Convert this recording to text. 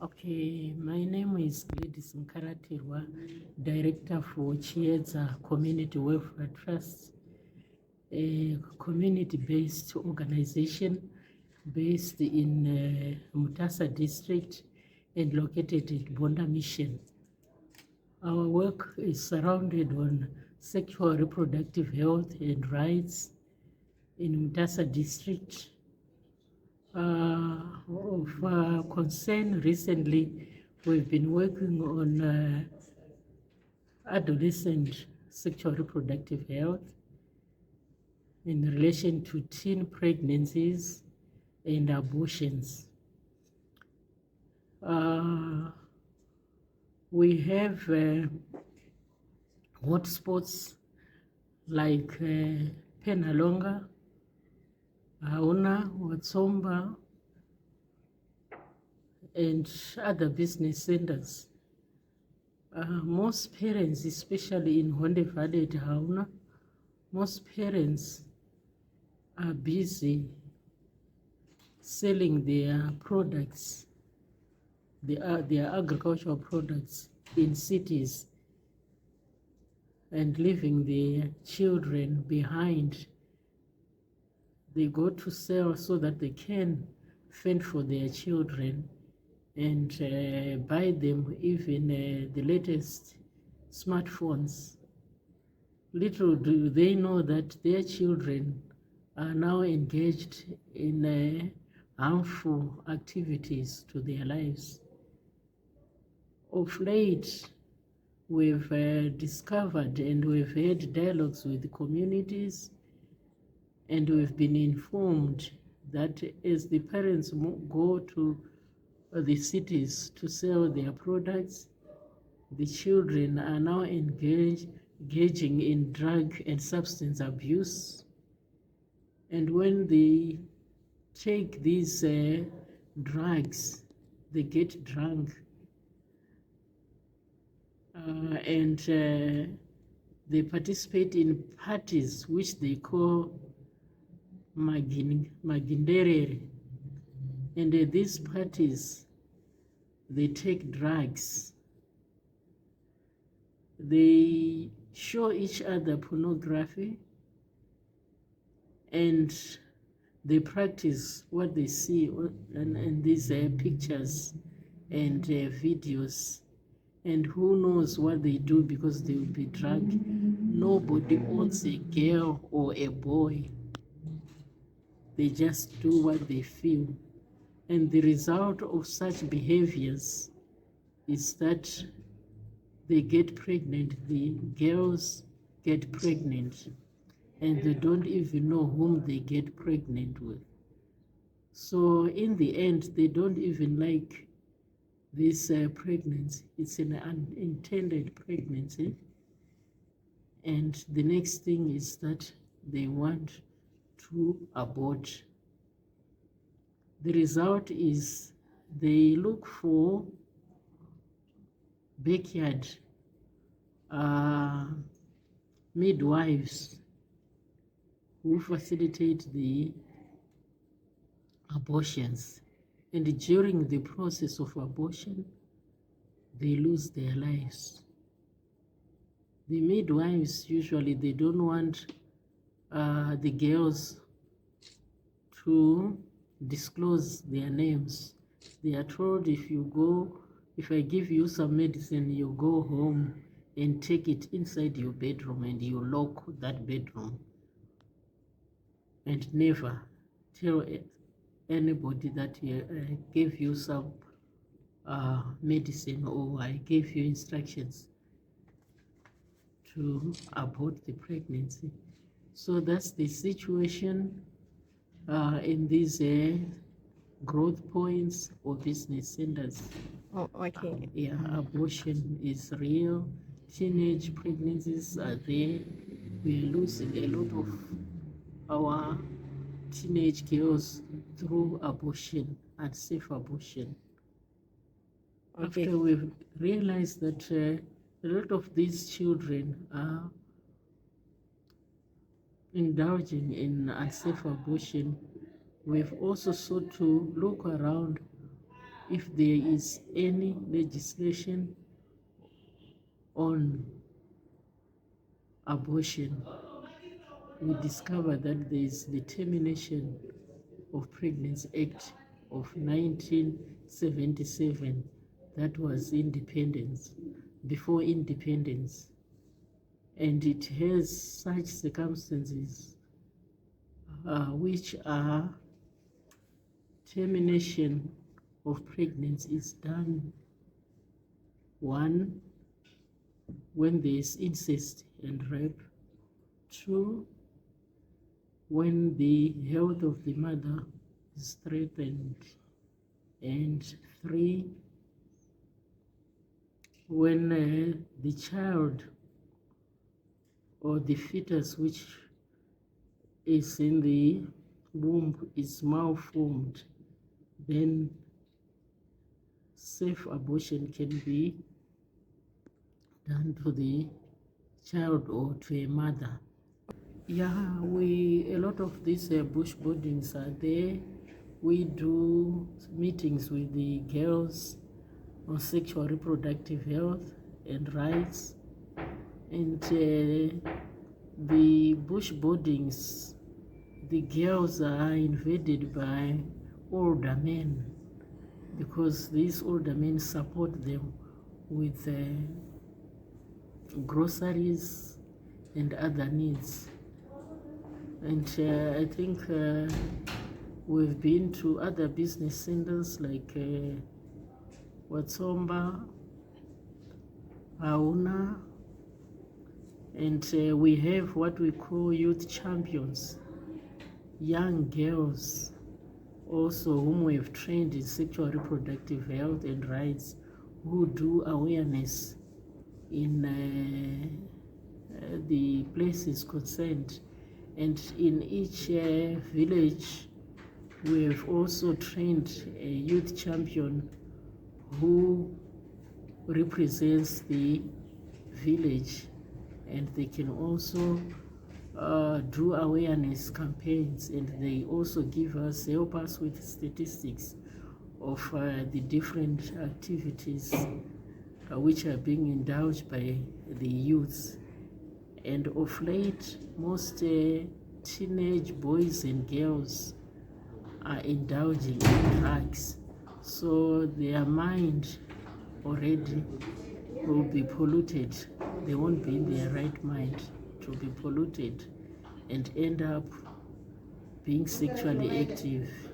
Okay, my name is Gladys Nkaratirwa, Director for Chiedza Community Welfare Trust, a community-based organization based in Mutasa District and located in Bonda Mission. Our work is surrounded on sexual reproductive health and rights in Mutasa District. Of concern recently, we've been working on adolescent sexual reproductive health in relation to teen pregnancies and abortions. We have hotspots like Penhalonga, Hauna, Watsomba, and other business centers. Most parents, especially in Honde Valley at Hauna, most parents are busy selling their products, their agricultural products in cities and leaving their children behind. They go to sell so that they can fend for their children and buy them even the latest smartphones. Little do they know that their children are now engaged in harmful activities to their lives. Of late, we've discovered and we've had dialogues with the communities, and we've been informed that as the parents go to the cities to sell their products, the children are now engaging in drug and substance abuse. And when they take these drugs, they get drunk and they participate in parties which they call maginderere. And at these parties, they take drugs. They show each other pornography, and they practice what they see in these pictures and videos. And who knows what they do, because they will be drugged. Nobody owns a girl or a boy. They just do what they feel. And the result of such behaviors is that they get pregnant. The girls get pregnant, and they don't even know whom they get pregnant with. So in the end, they don't even like this pregnancy. It's an unintended pregnancy. And the next thing is that they want to abort. The result is they look for backyard midwives who facilitate the abortions. And during the process of abortion, they lose their lives. The midwives, usually, they don't want the girls to disclose their names. They are told, if I give you some medicine, you go home and take it inside your bedroom and you lock that bedroom and never tell anybody that I gave you some medicine, or I gave you instructions to abort the pregnancy. So that's the situation in these growth points or business centers. Oh, okay. Yeah, abortion is real. Teenage pregnancies are there. We are losing a lot of our teenage girls through abortion, unsafe abortion. Okay. After we've realized that a lot of these children are indulging in unsafe abortion, we've also sought to look around if there is any legislation on abortion, we discover that there is the Termination of Pregnancy Act of 1977 that was independence, before independence. And it has such circumstances which are termination of pregnancy is done, one, when there is incest and rape; two, when the health of the mother is threatened; and three, when the child or the fetus which is in the womb is malformed, then safe abortion can be done to the child or to a mother. Yeah, a lot of these bush boardings are there. We do meetings with the girls on sexual reproductive health and rights. And the bush boardings, the girls are invaded by older men, because these older men support them with groceries and other needs. And I think we've been to other business centers like Watsomba, Hauna, and we have what we call youth champions, young girls also whom we have trained in sexual reproductive health and rights, who do awareness in the places concerned. And in each village, we have also trained a youth champion who represents the village, and they can also do awareness campaigns, and they also help us with statistics of the different activities which are being indulged by the youths. And of late, most teenage boys and girls are indulging in drugs, so their mind already will be polluted. They won't be in their right mind, to be polluted and end up being sexually active